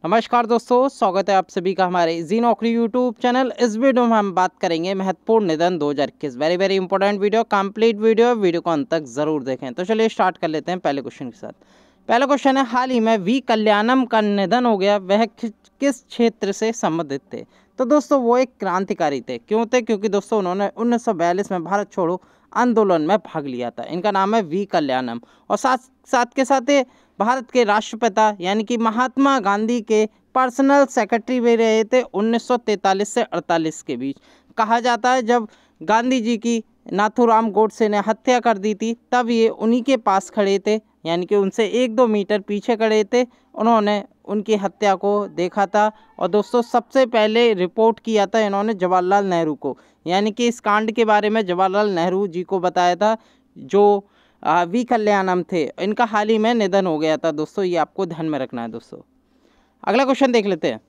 नमस्कार दोस्तों, स्वागत है आप सभी का हमारे जी नौकरी यूट्यूब चैनल। इस वीडियो में हम बात करेंगे महत्वपूर्ण निधन 2021। Very important video, complete video को अंत तक जरूर देखें। तो चलिए स्टार्ट कर लेते हैं पहले क्वेश्चन के साथ। पहला क्वेश्चन है, हाल ही में वी कल्याणम का निधन हो गया, वह किस क्षेत्र से संबंधित थे? तो दोस्तों वो एक क्रांतिकारी थे। क्यों थे? क्योंकि दोस्तों उन्होंने 1942 में भारत छोड़ो आंदोलन में भाग लिया था। इनका नाम है वी कल्याणम। और साथ साथ के साथ ये भारत के राष्ट्रपिता यानी कि महात्मा गांधी के पर्सनल सेक्रेटरी भी रहे थे 1943 से 48 के बीच। कहा जाता है जब गांधी जी की नाथूराम गोडसे ने हत्या कर दी थी, तब ये उन्हीं के पास खड़े थे, यानी कि उनसे 1-2 मीटर पीछे खड़े थे। उन्होंने उनकी हत्या को देखा था। और दोस्तों सबसे पहले रिपोर्ट किया था इन्होंने जवाहरलाल नेहरू को, यानी कि इस कांड के बारे में जवाहरलाल नेहरू जी को बताया था, जो वी कल्याणम थे। इनका हाल ही में निधन हो गया था दोस्तों, ये आपको ध्यान में रखना है दोस्तों। अगला क्वेश्चन देख लेते हैं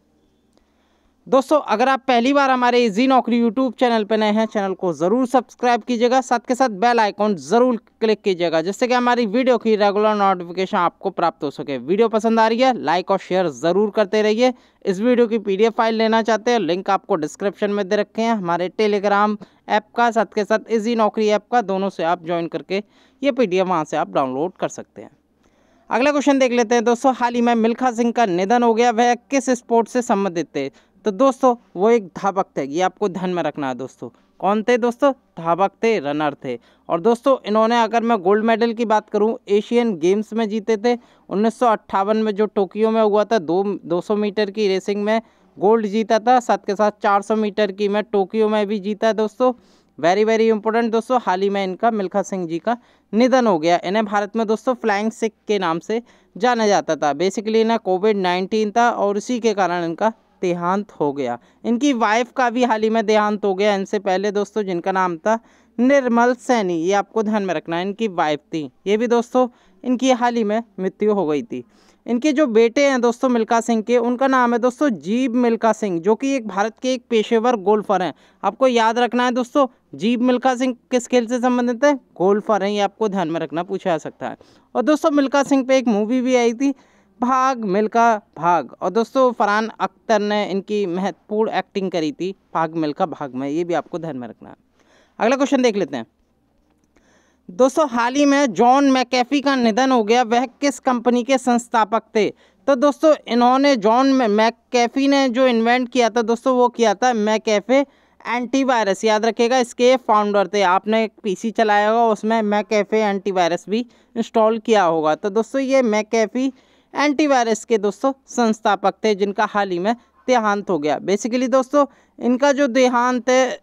दोस्तों। अगर आप पहली बार हमारे जी नौकरी यूट्यूब चैनल पर नए हैं, चैनल को ज़रूर सब्सक्राइब कीजिएगा, साथ के साथ बेल आइकॉन ज़रूर क्लिक कीजिएगा, जिससे कि हमारी वीडियो की रेगुलर नोटिफिकेशन आपको प्राप्त हो सके। वीडियो पसंद आ रही है, लाइक और शेयर ज़रूर करते रहिए। इस वीडियो की PDF फाइल लेना चाहते हैं, लिंक आपको डिस्क्रिप्शन में दे रखे हैं, हमारे टेलीग्राम ऐप का, साथ के साथ जी नौकरी ऐप का, दोनों से आप ज्वाइन करके ये PDF वहाँ से आप डाउनलोड कर सकते हैं। अगला क्वेश्चन देख लेते हैं दोस्तों। हाल ही में मिल्खा सिंह का निधन हो गया, वह किस स्पोर्ट से संबंधित थे? तो दोस्तों वो एक धावक थे, ये आपको ध्यान में रखना है दोस्तों। कौन थे दोस्तों? धावक थे, रनर थे। और दोस्तों इन्होंने, अगर मैं गोल्ड मेडल की बात करूं, एशियन गेम्स में जीते थे 1958 में, जो टोक्यो में हुआ था। 200 मीटर की रेसिंग में गोल्ड जीता था, साथ के साथ 400 मीटर की मैं टोक्यो में भी जीता है दोस्तों। वेरी इंपॉर्टेंट दोस्तों, हाल ही में इनका मिल्खा सिंह जी का निधन हो गया। इन्हें भारत में दोस्तों फ्लाइंग सिख के नाम से जाना जाता था। बेसिकली इन्हें कोविड-19 था और उसी के कारण इनका देहांत हो गया। इनकी वाइफ का भी हाल ही में देहांत हो गया इनसे पहले दोस्तों, जिनका नाम था निर्मल सैनी। ये आपको ध्यान में रखना है, इनकी वाइफ थी। ये भी दोस्तों इनकी हाल ही में मृत्यु हो गई थी। इनके जो बेटे हैं दोस्तों मिल्खा सिंह के, उनका नाम है दोस्तों जीब मिल्खा सिंह, जो कि एक भारत के एक पेशेवर गोल्फर हैं। आपको याद रखना है दोस्तों, जीब मिल्खा सिंह किस खेल से संबंधित है? गोल्फर हैं। ये आपको ध्यान में रखना, पूछा जा सकता है। और दोस्तों मिल्खा सिंह पे एक मूवी भी आई थी, भाग मिल्खा भाग। और दोस्तों फरहान अख्तर ने इनकी महत्वपूर्ण एक्टिंग करी थी भाग मिल्खा भाग में। ये भी आपको ध्यान में रखना है। अगला क्वेश्चन देख लेते हैं दोस्तों। हाल ही में जॉन मैकेफी का निधन हो गया, वह किस कंपनी के संस्थापक थे? तो दोस्तों इन्होंने, जॉन मैकेफी ने जो इन्वेंट किया था दोस्तों, वो किया था मैकेफे एंटीवायरस। याद रखिएगा, इसके फाउंडर थे। आपने एक PC चलाया होगा, उसमें मैकेफे एंटीवायरस भी इंस्टॉल किया होगा। तो दोस्तों ये मैकेफी एंटीवायरस के दोस्तों संस्थापक थे, जिनका हाल ही में देहांत हो गया। बेसिकली दोस्तों इनका जो देहांत है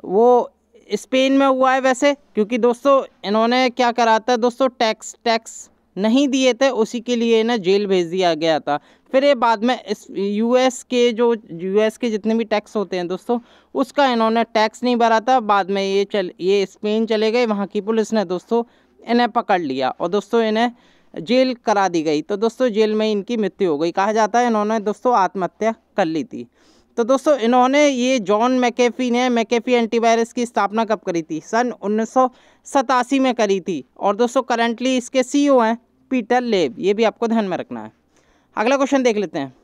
वो स्पेन में हुआ है वैसे, क्योंकि दोस्तों इन्होंने क्या करा था दोस्तों, टैक्स नहीं दिए थे, उसी के लिए इन्हें जेल भेज दिया गया था। फिर ये बाद में इस यूएस के जितने भी टैक्स होते हैं दोस्तों, उसका इन्होंने टैक्स नहीं भरा था। बाद में ये स्पेन चले गए, वहाँ की पुलिस ने दोस्तों इन्हें पकड़ लिया और दोस्तों इन्हें जेल करा दी गई। तो दोस्तों जेल में इनकी मृत्यु हो गई। कहा जाता है इन्होंने दोस्तों आत्महत्या कर ली थी। तो दोस्तों इन्होंने, ये जॉन मैकेफी ने मैकेफी एंटीवायरस की स्थापना कब करी थी? सन 1987 में करी थी। और दोस्तों करंटली इसके CEO हैं पीटर लेब। ये भी आपको ध्यान में रखना है। अगला क्वेश्चन देख लेते हैं।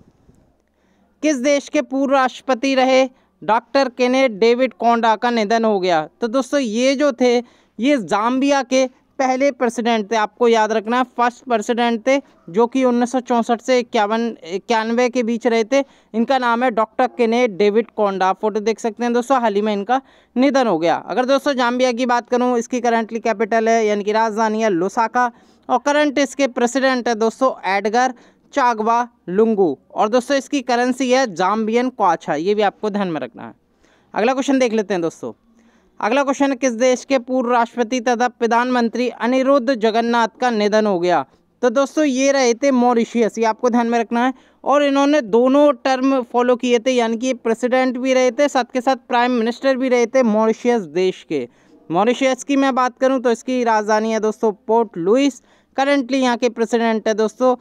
किस देश के पूर्व राष्ट्रपति रहे डॉक्टर केनेथ डेविड कोंडा का निधन हो गया? तो दोस्तों ये जो थे, ये जाम्बिया के पहले प्रेसिडेंट थे। आपको याद रखना है, फर्स्ट प्रेसिडेंट थे, जो कि 1964 से 91 के बीच रहे थे। इनका नाम है डॉक्टर केनेथ डेविड कोंडा। फोटो देख सकते हैं दोस्तों, हाल ही में इनका निधन हो गया। अगर दोस्तों जाम्बिया की बात करूं, इसकी करंटली कैपिटल है, यानी कि राजधानी है लुसाका। और करंट इसके प्रेसिडेंट है दोस्तों एडगर चागवा लुंगू। और दोस्तों इसकी करेंसी है जाम्बियन क्वाचा। ये भी आपको ध्यान में रखना है। अगला क्वेश्चन देख लेते हैं दोस्तों। अगला क्वेश्चन, किस देश के पूर्व राष्ट्रपति तथा प्रधानमंत्री अनिरुद्ध जगन्नाथ का निधन हो गया? तो दोस्तों ये रहे थे मॉरिशियस। ये आपको ध्यान में रखना है। और इन्होंने दोनों टर्म फॉलो किए थे, यानी कि प्रेसिडेंट भी रहे थे, साथ के साथ प्राइम मिनिस्टर भी रहे थे मॉरिशियस देश के। मॉरिशियस की मैं बात करूं तो इसकी राजधानी है दोस्तों पोर्ट लुइस। करंटली यहाँ के प्रेसिडेंट है दोस्तों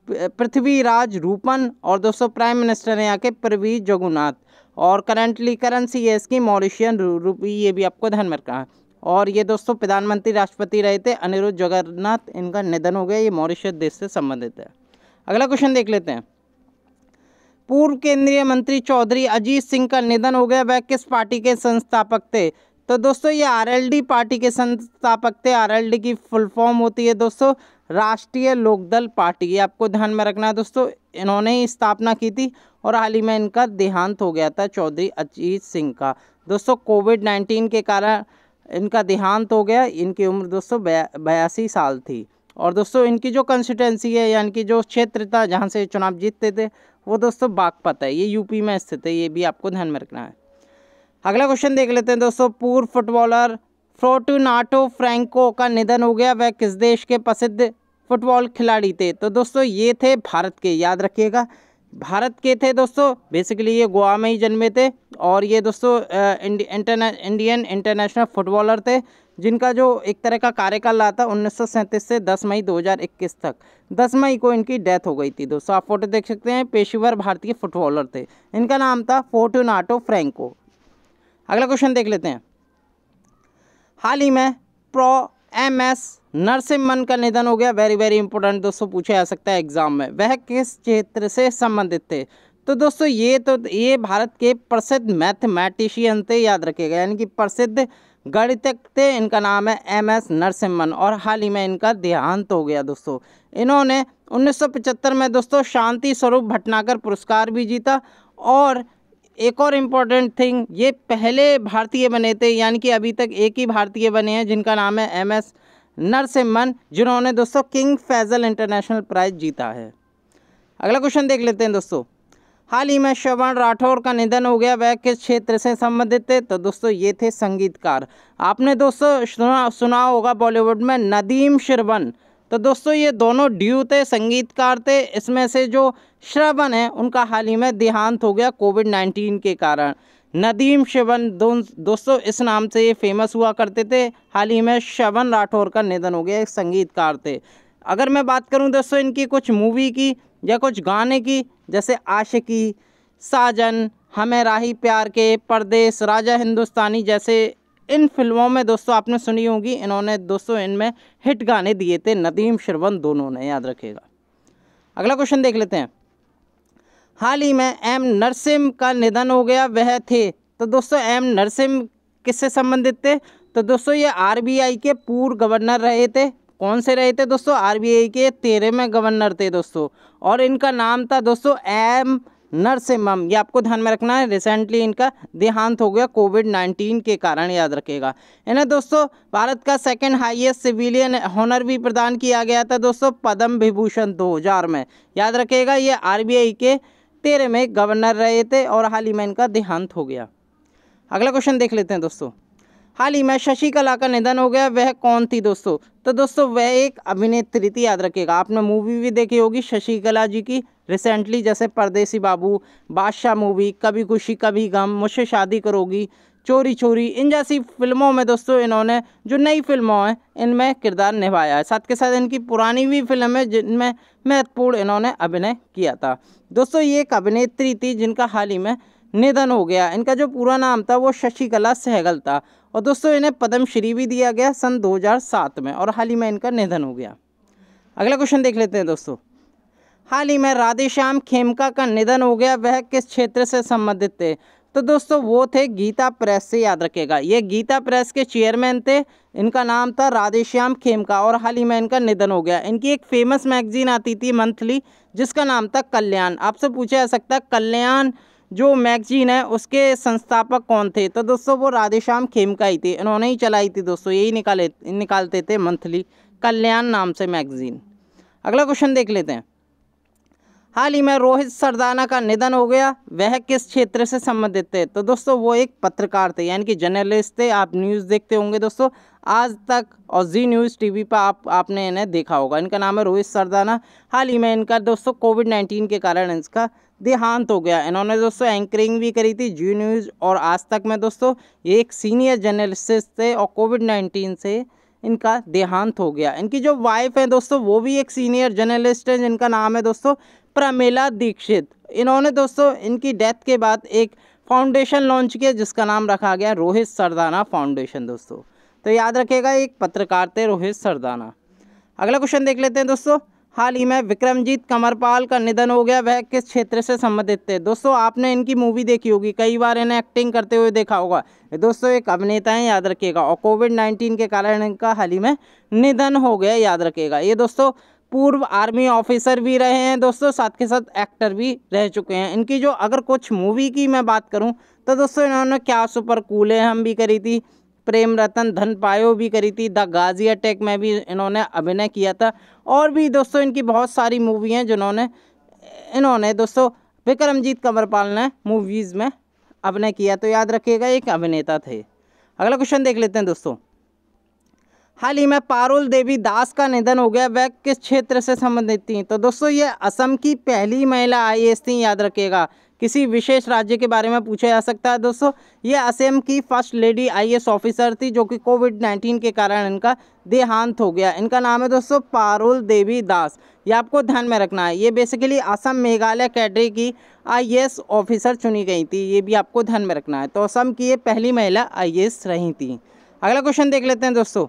पृथ्वीराज रूपन। और दोस्तों प्राइम मिनिस्टर है यहाँ के प्रवीण जगन्नाथ। और करंटली करेंसी है इसकी मॉरिशियन रूपी। ये भी आपको ध्यान में रखना है। और ये दोस्तों प्रधानमंत्री राष्ट्रपति रहे थे अनिरुद्ध जगन्नाथ। इनका निधन हो गया। ये मॉरिशस देश से संबंधित है। अगला क्वेश्चन देख लेते हैं। पूर्व केंद्रीय मंत्री चौधरी अजीत सिंह का निधन हो गया, वह किस पार्टी के संस्थापक थे? तो दोस्तों ये आरएलडी पार्टी के संस्थापक थे। आरएलडी की फुल फॉर्म होती है दोस्तों राष्ट्रीय लोकदल पार्टी, ये आपको ध्यान में रखना है दोस्तों। इन्होंने ही स्थापना की थी और हाल ही में इनका देहांत हो गया था चौधरी अजीत सिंह का। दोस्तों कोविड-19 के कारण इनका देहांत हो गया। इनकी उम्र दोस्तों 82 साल थी। और दोस्तों इनकी जो कंस्टिट्यूंसी है यानी कि जो क्षेत्र था जहाँ से चुनाव जीतते थे वो दोस्तों बागपत है, ये यूपी में स्थित है, ये भी आपको ध्यान में रखना है। अगला क्वेश्चन देख लेते हैं दोस्तों। पूर्व फुटबॉलर फोर्टुनाटो फ्रैंको का निधन हो गया, वह किस देश के प्रसिद्ध फुटबॉल खिलाड़ी थे? तो दोस्तों ये थे भारत के, याद रखिएगा भारत के थे दोस्तों। बेसिकली ये गोवा में ही जन्मे थे और ये दोस्तों इंडियन इंटरनेशनल फुटबॉलर थे जिनका जो एक तरह का कार्यकाल रहा था 1937 से 10 मई 2021 तक। 10 मई को इनकी डेथ हो गई थी दोस्तों। आप फोटो देख सकते हैं, पेशेवर भारतीय फुटबॉलर थे। इनका नाम था फोर्टुनाटो फ्रैंको। अगला क्वेश्चन देख लेते हैं। हाल ही में प्रो MS नरसिम्हन का निधन हो गया। वेरी वेरी इंपॉर्टेंट दोस्तों, पूछा जा सकता है एग्जाम में। वह किस क्षेत्र से संबंधित थे? तो दोस्तों ये भारत के प्रसिद्ध मैथमेटिशियन थे, याद रखिएगा, यानी कि प्रसिद्ध गणितज्ञ थे। इनका नाम है MS नरसिम्हन और हाल ही में इनका देहांत हो गया दोस्तों। इन्होंने 1975 में दोस्तों शांति स्वरूप भटनागर पुरस्कार भी जीता। और एक और इम्पॉर्टेंट थिंग, ये पहले भारतीय बने थे, यानी कि अभी तक एक ही भारतीय बने हैं जिनका नाम है MS नरसिम्हन, जिन्होंने दोस्तों किंग फैजल इंटरनेशनल प्राइज जीता है। अगला क्वेश्चन देख लेते हैं दोस्तों। हाल ही में श्रवण राठौर का निधन हो गया, वह किस क्षेत्र से संबंधित थे? तो दोस्तों ये थे संगीतकार। आपने दोस्तों सुना होगा बॉलीवुड में नदीम श्रवण। तो दोस्तों ये दोनों ड्यू थे, संगीतकार थे। इसमें से जो श्रवण है उनका हाल ही में देहांत हो गया कोविड-19 के कारण। नदीम श्रवण दोस्तों इस नाम से ये फेमस हुआ करते थे। हाल ही में श्रवण राठौर का निधन हो गया, एक संगीतकार थे। अगर मैं बात करूं दोस्तों इनकी कुछ मूवी की या कुछ गाने की, जैसे आशिकी, साजन, हमें राही प्यार के, परदेस, राजा हिंदुस्तानी जैसे इन फिल्मों में दोस्तों आपने सुनी होगी। इन्होंने दोस्तों इनमें हिट गाने दिए थे, नदीम श्रवण दोनों ने, याद रखिएगा। अगला क्वेश्चन देख लेते हैं। हाल ही में M नरसिम्हा का निधन हो गया, वह थे? तो दोस्तों M नरसिम्हा किससे संबंधित थे? तो दोस्तों ये RBI के पूर्व गवर्नर रहे थे। कौन से रहे थे दोस्तों? RBI के 13वें गवर्नर थे दोस्तों। और इनका नाम था दोस्तों M नरसिम्हम, ये आपको ध्यान में रखना है। रिसेंटली इनका देहांत हो गया कोविड-19 के कारण, याद रखिएगा। इन्हें दोस्तों भारत का सेकंड हाईएस्ट सिविलियन ऑनर भी प्रदान किया गया था दोस्तों, पद्म विभूषण 2000 में, याद रखिएगा। ये RBI के 13वें गवर्नर रहे थे और हाल ही में इनका देहांत हो गया। अगला क्वेश्चन देख लेते हैं दोस्तों। हाल ही में शशिकला का निधन हो गया, वह कौन थी दोस्तों? तो दोस्तों वह एक अभिनेत्री थी, याद रखिएगा। आपने मूवी भी देखी होगी शशिकला जी की रिसेंटली, जैसे परदेसी बाबू, बादशाह मूवी, कभी खुशी कभी गम, मुझसे शादी करोगी, चोरी चोरी, इन जैसी फिल्मों में दोस्तों इन्होंने जो नई फिल्मों हैं इनमें किरदार निभाया है। साथ के साथ इनकी पुरानी भी फिल्म है जिनमें महत्वपूर्ण इन्होंने अभिनय किया था। दोस्तों ये एक अभिनेत्री थी जिनका हाल ही में निधन हो गया। इनका जो पूरा नाम था वो शशिकला सहगल था और दोस्तों इन्हें पद्मश्री भी दिया गया सन 2007 में और हाल ही में इनका निधन हो गया। अगला क्वेश्चन देख लेते हैं दोस्तों। हाल ही में राधेश्याम खेमका का निधन हो गया, वह किस क्षेत्र से संबंधित थे? तो दोस्तों वो थे गीता प्रेस से, याद रखिएगा। ये गीता प्रेस के चेयरमैन थे। इनका नाम था राधेश्याम खेमका और हाल ही में इनका निधन हो गया। इनकी एक फेमस मैगजीन आती थी मंथली जिसका नाम था कल्याण। आपसे पूछा जा सकता है कल्याण जो मैगजीन है उसके संस्थापक कौन थे? तो दोस्तों वो राधेश्याम खेमका ही थे, इन्होंने ही चलाई थी दोस्तों, यही निकालते थे मंथली कल्याण नाम से मैगजीन। अगला क्वेश्चन देख लेते हैं। हाल ही में रोहित सरदाना का निधन हो गया, वह किस क्षेत्र से संबंधित थे? तो दोस्तों वो एक पत्रकार थे, यानी कि जर्नलिस्ट थे। आप न्यूज़ देखते होंगे दोस्तों, आज तक और जी न्यूज़ टीवी पर आपने इन्हें देखा होगा। इनका नाम है रोहित सरदाना। हाल ही में इनका दोस्तों कोविड-19 के कारण इसका देहांत हो गया। इन्होंने दोस्तों एंकरिंग भी करी थी जी न्यूज़ और आज तक में दोस्तों। ये एक सीनियर जर्नलिस्ट थे और कोविड-19 से इनका देहांत हो गया। इनकी जो वाइफ है दोस्तों वो भी एक सीनियर जर्नलिस्ट है जिनका नाम है दोस्तों प्रमिला दीक्षित। इन्होंने दोस्तों इनकी डेथ के बाद एक फाउंडेशन लॉन्च किया जिसका नाम रखा गया रोहित सरदाना फाउंडेशन दोस्तों। तो याद रखिएगा एक पत्रकार थे रोहित सरदाना। अगला क्वेश्चन देख लेते हैं दोस्तों। हाल ही में विक्रमजीत कमरपाल का निधन हो गया, वह किस क्षेत्र से संबंधित थे। दोस्तों आपने इनकी मूवी देखी होगी, कई बार इन्हें एक्टिंग करते हुए देखा होगा। ये दोस्तों एक अभिनेता हैं, याद रखिएगा, और कोविड-19 के कारण इनका हाल ही में निधन हो गया, याद रखिएगा। ये दोस्तों पूर्व आर्मी ऑफिसर भी रहे हैं दोस्तों, साथ के साथ एक्टर भी रह चुके हैं। इनकी जो अगर कुछ मूवी की मैं बात करूं तो दोस्तों इन्होंने क्या सुपर कूल है हम भी करी थी, प्रेम रतन धन पायो भी करी थी, द गाजी अटैक में भी इन्होंने अभिनय किया था, और भी दोस्तों इनकी बहुत सारी मूवी हैं जिन्होंने इन्होंने दोस्तों विक्रमजीत कमरपाल ने मूवीज़ में अभिनय किया, तो याद रखिएगा एक अभिनेता थे। अगला क्वेश्चन देख लेते हैं दोस्तों। हाल ही में पारुल देवी दास का निधन हो गया, वह किस क्षेत्र से संबंधित थी। तो दोस्तों ये असम की पहली महिला आईएएस थी, याद रखिएगा। किसी विशेष राज्य के बारे में पूछा जा सकता है दोस्तों। ये असम की फर्स्ट लेडी आईएएस ऑफिसर थी, जो कि कोविड-19 के कारण इनका देहांत हो गया। इनका नाम है दोस्तों पारुल देवी दास, ये आपको ध्यान में रखना है। ये बेसिकली असम मेघालय कैडरे की आईएएस ऑफिसर चुनी गई थी, ये भी आपको ध्यान में रखना है। तो असम की ये पहली महिला आईएएस रही थी। अगला क्वेश्चन देख लेते हैं दोस्तों।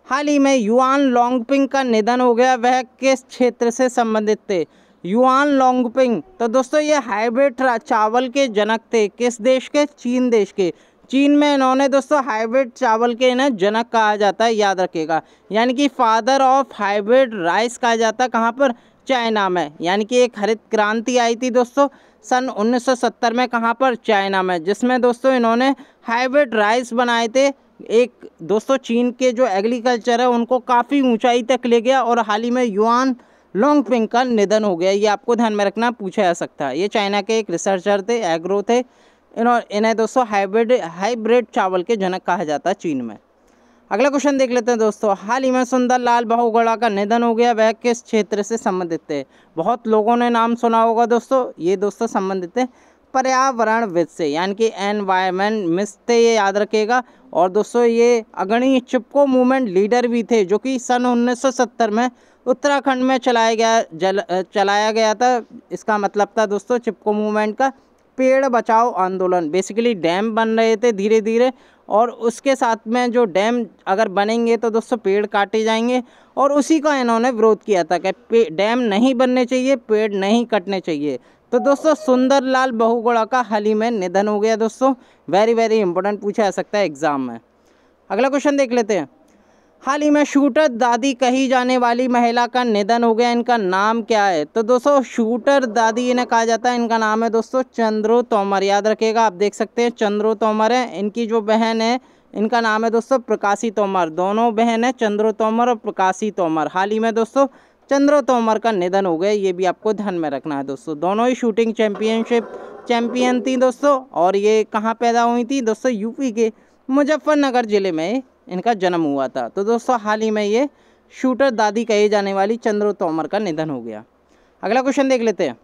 हाल ही में युआन लोंगपिंग का निधन हो गया, वह किस क्षेत्र से संबंधित थे। युआन लोंगपिंग, तो दोस्तों ये हाइब्रिड चावल के जनक थे, किस देश के, चीन देश के। चीन में इन्होंने दोस्तों हाइब्रिड चावल के इन्हें जनक कहा जाता है, याद रखिएगा। यानी कि फादर ऑफ हाइब्रिड राइस कहा जाता है, कहाँ पर, चाइना में। यानी कि एक हरित क्रांति आई थी दोस्तों सन 1970 में, कहाँ पर, चाइना में, जिसमें दोस्तों इन्होंने हाइब्रिड राइस बनाए थे। एक दोस्तों चीन के जो एग्रीकल्चर है उनको काफ़ी ऊंचाई तक ले गया, और हाल ही में युआन लोंगपिंग का निधन हो गया, ये आपको ध्यान में रखना, पूछा जा सकता है। ये चाइना के एक रिसर्चर थे, एग्रो थे। इन्हें दोस्तों हाइब्रिड चावल के जनक कहा जाता है चीन में। अगला क्वेश्चन देख लेते हैं दोस्तों। हाल ही में सुंदरलाल बहुगुणा का निधन हो गया, वह किस क्षेत्र से संबंधित थे। बहुत लोगों ने नाम सुना होगा दोस्तों, ये दोस्तों संबंधित है पर्यावरणविद से, यानी कि एनवायरमेंट मिस्ट थे, ये याद रखिएगा। और दोस्तों ये अग्रणी चिपको मूवमेंट लीडर भी थे, जो कि सन 1970 में उत्तराखंड में चलाया गया था। इसका मतलब था दोस्तों चिपको मूवमेंट का पेड़ बचाओ आंदोलन। बेसिकली डैम बन रहे थे धीरे धीरे, और उसके साथ में जो डैम अगर बनेंगे तो दोस्तों पेड़ काटे जाएंगे, और उसी का इन्होंने विरोध किया था कि डैम नहीं बनने चाहिए, पेड़ नहीं कटने चाहिए। तो दोस्तों सुंदरलाल बहुगुणा का हाल ही में निधन हो गया दोस्तों, वेरी इंपॉर्टेंट, पूछा जा सकता है एग्जाम में। अगला क्वेश्चन देख लेते हैं। हाल ही में शूटर दादी कही जाने वाली महिला का निधन हो गया, इनका नाम क्या है। तो दोस्तों शूटर दादी इन्हें कहा जाता है, इनका नाम है दोस्तों चंद्रो तोमर, याद रखिएगा। आप देख सकते हैं चंद्रो तोमर है। इनकी जो बहन है इनका नाम है दोस्तों प्रकाशी तोमर, दोनों बहन है चंद्रो तोमर और प्रकाशी तोमर। हाल ही में दोस्तों चंद्रो तोमर का निधन हो गया, ये भी आपको ध्यान में रखना है दोस्तों। दोनों ही शूटिंग चैंपियन थी दोस्तों, और ये कहाँ पैदा हुई थी दोस्तों, यूपी के मुजफ्फरनगर ज़िले में इनका जन्म हुआ था। तो दोस्तों हाल ही में ये शूटर दादी कही जाने वाली चंद्रो तोमर का निधन हो गया। अगला क्वेश्चन देख लेते हैं।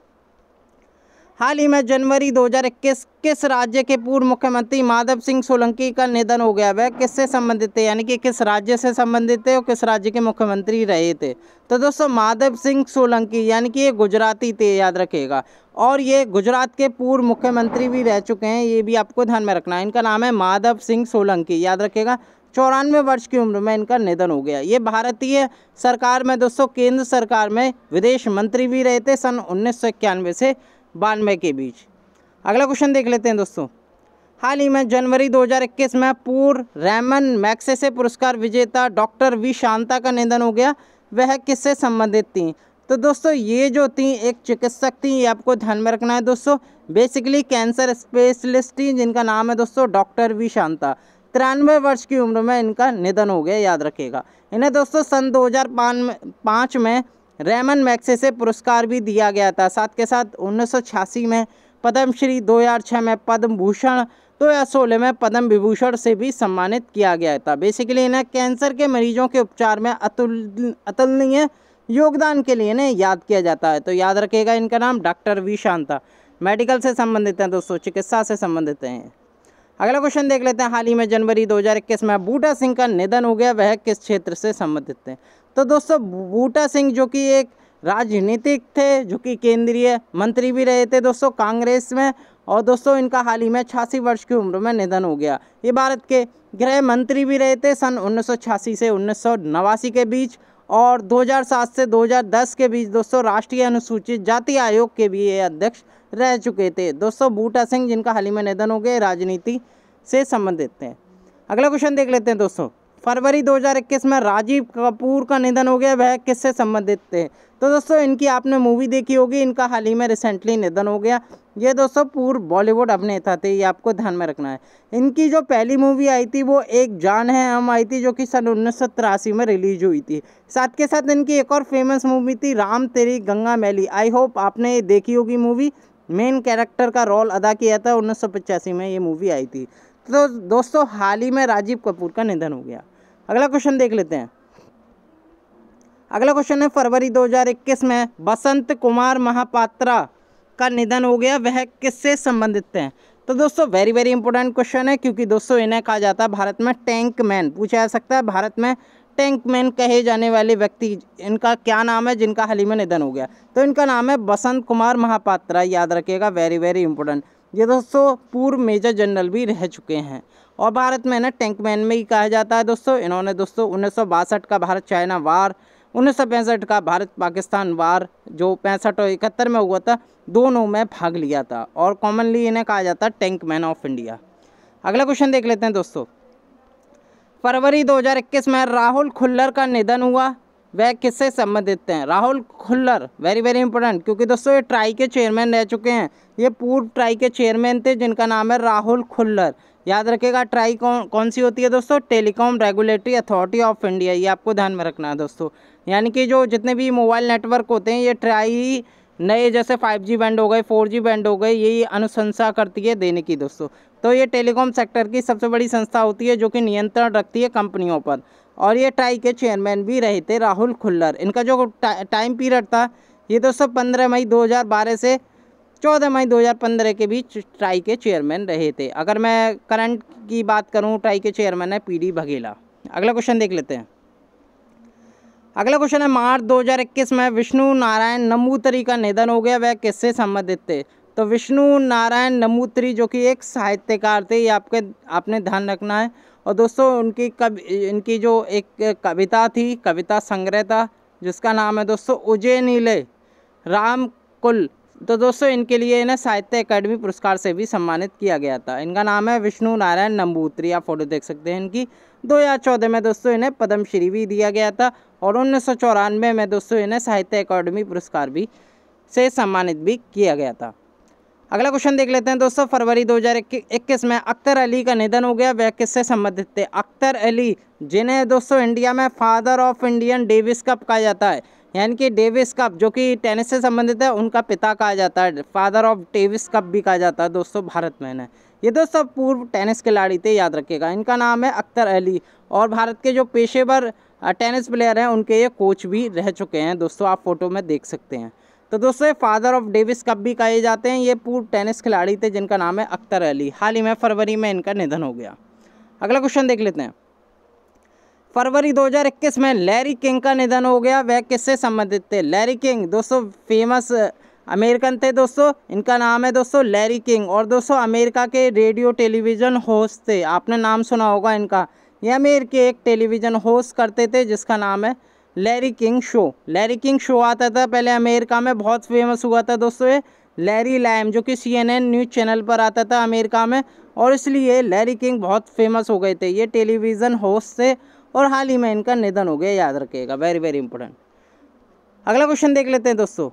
हाल ही में जनवरी 2021 किस राज्य के पूर्व मुख्यमंत्री माधव सिंह सोलंकी का निधन हो गया, वह किससे संबंधित थे, यानी कि किस राज्य से संबंधित थे और किस राज्य के मुख्यमंत्री रहे थे। तो दोस्तों माधव सिंह सोलंकी, यानी कि ये गुजराती थे, याद रखिएगा, और ये गुजरात के पूर्व मुख्यमंत्री भी रह चुके हैं, ये भी आपको ध्यान में रखना है। इनका नाम है माधव सिंह सोलंकी, याद रखिएगा। 94 वर्ष की उम्र में इनका निधन हो गया। ये भारतीय सरकार में दोस्तों केंद्र सरकार में विदेश मंत्री भी रहे थे सन 1991 से 92 के बीच। अगला क्वेश्चन देख लेते हैं दोस्तों। हाल ही में जनवरी 2021 में पूर्व रैमन मैग्सेसे पुरस्कार विजेता डॉक्टर वी शांता का निधन हो गया, वह किससे संबंधित थी। तो दोस्तों ये जो थी एक चिकित्सक थी, ये आपको ध्यान में रखना है दोस्तों। बेसिकली कैंसर स्पेशलिस्ट थी, जिनका नाम है दोस्तों डॉक्टर वी शांता। 93 वर्ष की उम्र में इनका निधन हो गया, याद रखिएगा। इन्हें दोस्तों सन 2005 में रैमन मैग्सेसे पुरस्कार भी दिया गया था। साथ के साथ 1986 में पद्मश्री, 2006 में पद्म भूषण, 2016 में पद्म विभूषण से भी सम्मानित किया गया था। बेसिकली इन्हें कैंसर के मरीजों के उपचार में अतुलनीय योगदान के लिए इन्हें याद किया जाता है। तो याद रखिएगा इनका नाम डॉक्टर वी शांता। मेडिकल से संबंधित हैं दोस्तों, चिकित्सा से संबंधित हैं। अगला क्वेश्चन देख लेते हैं। हाल ही में जनवरी 2021 में बूटा सिंह का निधन हो गया, वह किस क्षेत्र से संबंधित थे। तो दोस्तों बूटा सिंह जो कि एक राजनीतिक थे, जो कि केंद्रीय मंत्री भी रहे थे दोस्तों कांग्रेस में, और दोस्तों इनका हाल ही में 86 वर्ष की उम्र में निधन हो गया। ये भारत के गृह मंत्री भी रहे थे सन 1986 से 1989 के बीच, और 2007 से 2010 के बीच दोस्तों राष्ट्रीय अनुसूचित जाति आयोग के भी ये अध्यक्ष रह चुके थे। दोस्तों बूटा सिंह, जिनका हाल ही में निधन हो गया, राजनीति से संबंधित थे। अगला क्वेश्चन देख लेते हैं दोस्तों। फरवरी 2021 में राजीव कपूर का निधन हो गया, वह किससे संबंधित थे? तो दोस्तों इनकी आपने मूवी देखी होगी, इनका हाल ही में रिसेंटली निधन हो गया। ये दोस्तों पूर्व बॉलीवुड अभिनेता थे, ये आपको ध्यान में रखना है। इनकी जो पहली मूवी आई थी वो एक जान है हम आई थी, जो कि सन 1983 में रिलीज हुई थी। साथ के साथ इनकी एक और फेमस मूवी थी राम तेरी गंगा मैली। आई होप आपने देखी होगी मूवी। मेन कैरेक्टर का रोल अदा किया था, 1985 में ये मूवी आई थी। तो दोस्तों हाल ही में राजीव कपूर का निधन हो गया। अगला क्वेश्चन देख लेते हैं। अगला क्वेश्चन है, फरवरी 2021 में बसंत कुमार महापात्रा का निधन हो गया, वह किससे संबंधित हैं? तो दोस्तों वेरी वेरी इंपॉर्टेंट क्वेश्चन है, क्योंकि दोस्तों इन्हें कहा जाता है भारत में टैंक मैन। पूछा जा सकता है भारत में टैंक मैन कहे जाने वाले व्यक्ति, इनका क्या नाम है जिनका हाल ही में निधन हो गया? तो इनका नाम है बसंत कुमार महापात्रा, याद रखिएगा, वेरी वेरी इंपॉर्टेंट। ये दोस्तों पूर्व मेजर जनरल भी रह चुके हैं और भारत में ना टैंक मैन में ही कहा जाता है। दोस्तों इन्होंने दोस्तों 1962 का भारत चाइना वार, 1965 का भारत पाकिस्तान वार जो 65 और 71 में हुआ था, दोनों में भाग लिया था और कॉमनली इन्हें कहा जाता है टैंक मैन ऑफ इंडिया। अगला क्वेश्चन देख लेते हैं दोस्तों। फरवरी 2021 में राहुल खुल्लर का निधन हुआ, वह किससे संबंधित हैं? Rahul Khullar very very important, क्योंकि दोस्तों ये ट्राई के चेयरमैन रह चुके हैं। ये पूर्व ट्राई के चेयरमैन थे, जिनका नाम है राहुल खुल्लर। याद रखिएगा, ट्राई कौन सी होती है दोस्तों? Telecom regulatory authority of India, ये आपको ध्यान में रखना है दोस्तों। यानी कि जो जितने भी मोबाइल नेटवर्क होते हैं, ये ट्राई नए जैसे 5G बैंड हो गए, 4G बैंड हो गए, यही अनुशंसा करती है देने की दोस्तों। तो ये टेलीकॉम सेक्टर की सबसे बड़ी संस्था होती है, जो कि नियंत्रण रखती है कंपनियों पर, और ये ट्राई के चेयरमैन भी रहे थे राहुल खुल्लर। इनका जो टाइम पीरियड था ये दोस्तों 15 मई 2012 से 14 मई 2015 के बीच ट्राई के चेयरमैन रहे थे। अगर मैं करंट की बात करूं, ट्राई के चेयरमैन है PD बघेला। अगला क्वेश्चन देख लेते हैं। अगला क्वेश्चन है, मार्च 2021 में विष्णु नारायण नंबूतरी का निधन हो गया, वह किससे संबंधित थे? तो विष्णु नारायण नंबूतरी जो कि एक साहित्यकार थे, ये आपने ध्यान रखना है। और दोस्तों इनकी जो एक कविता थी, कविता संग्रह था, जिसका नाम है दोस्तों उज्जैनीले राम कुल। तो दोस्तों इनके लिए इन्हें साहित्य अकादमी पुरस्कार से भी सम्मानित किया गया था। इनका नाम है विष्णु नारायण नंबूतरी, आप फोटो देख सकते हैं इनकी। 2014 में दोस्तों इन्हें पद्मश्री भी दिया गया था और 1994 में दोस्तों इन्हें साहित्य अकादमी पुरस्कार भी से सम्मानित भी किया गया था। अगला क्वेश्चन देख लेते हैं दोस्तों। फरवरी 2021 में अख्तर अली का निधन हो गया, वह किससे संबंधित थे? अख्तर अली, जिन्हें दोस्तों इंडिया में father of Indian Davis cup कहा जाता है, यानी कि डेविस कप जो कि टेनिस से संबंधित है, उनका पिता कहा जाता है। फादर ऑफ डेविस कप भी कहा जाता है दोस्तों भारत में है। ये दोस्तों पूर्व टेनिस खिलाड़ी थे, याद रखिएगा। इनका नाम है अख्तर अली और भारत के जो पेशेवर टेनिस प्लेयर हैं उनके ये कोच भी रह चुके हैं दोस्तों, आप फोटो में देख सकते हैं। तो दोस्तों फादर ऑफ डेविस कप भी कहे जाते हैं। ये पूर्व टेनिस खिलाड़ी थे जिनका नाम है अख्तर अली। हाल ही में फरवरी में इनका निधन हो गया। अगला क्वेश्चन देख लेते हैं। फरवरी 2021 में लैरी किंग का निधन हो गया, वह किससे संबंधित थे? लैरी किंग दोस्तों फेमस अमेरिकन थे दोस्तों, इनका नाम है दोस्तों लैरी किंग और दोस्तों अमेरिका के रेडियो टेलीविज़न होस्ट थे, आपने नाम सुना होगा इनका। ये अमेरिकी एक टेलीविज़न होस्ट करते थे जिसका नाम है Larry king show. Larry king show आता था पहले अमेरिका में, बहुत फेमस हुआ था दोस्तों ये। लैरी लैम जो कि CNN न्यूज़ चैनल पर आता था अमेरिका में, और इसलिए लैरी किंग बहुत फेमस हो गए थे। ये टेलीविज़न होस्ट थे और हाल ही में इनका निधन हो गया, याद रखिएगा, वेरी वेरी इंपॉर्टेंट। अगला क्वेश्चन देख लेते हैं दोस्तों।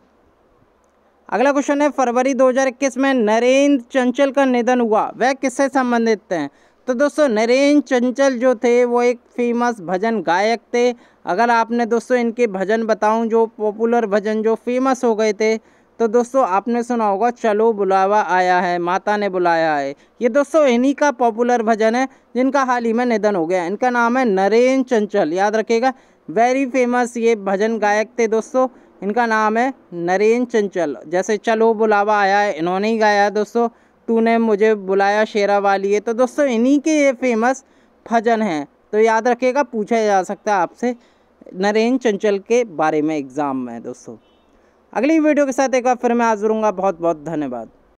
अगला क्वेश्चन है, फरवरी 2021 में नरेंद्र चंचल का निधन हुआ, वह किससे संबंधित हैं? तो दोस्तों नरेंद्र चंचल जो थे वो एक फेमस भजन गायक थे। अगर आपने दोस्तों इनके भजन बताऊं, जो पॉपुलर भजन जो फेमस हो गए थे, तो दोस्तों आपने सुना होगा चलो बुलावा आया है, माता ने बुलाया है। ये दोस्तों इन्हीं का पॉपुलर भजन है जिनका हाल ही में निधन हो गया। इनका नाम है नरेंद्र चंचल, याद रखिएगा, वेरी फेमस ये भजन गायक थे दोस्तों। इनका नाम है नरेंद्र चंचल। जैसे चलो बुलावा आया है इन्होंने ही गाया है दोस्तों, तूने मुझे बुलाया शेरा वाली है। तो दोस्तों इन्हीं के ये फेमस भजन हैं, तो याद रखिएगा, पूछा जा सकता है आपसे नरेंद्र चंचल के बारे में एग्ज़ाम में दोस्तों। अगली वीडियो के साथ एक बार फिर मैं हाजिर हूँगा। बहुत बहुत धन्यवाद।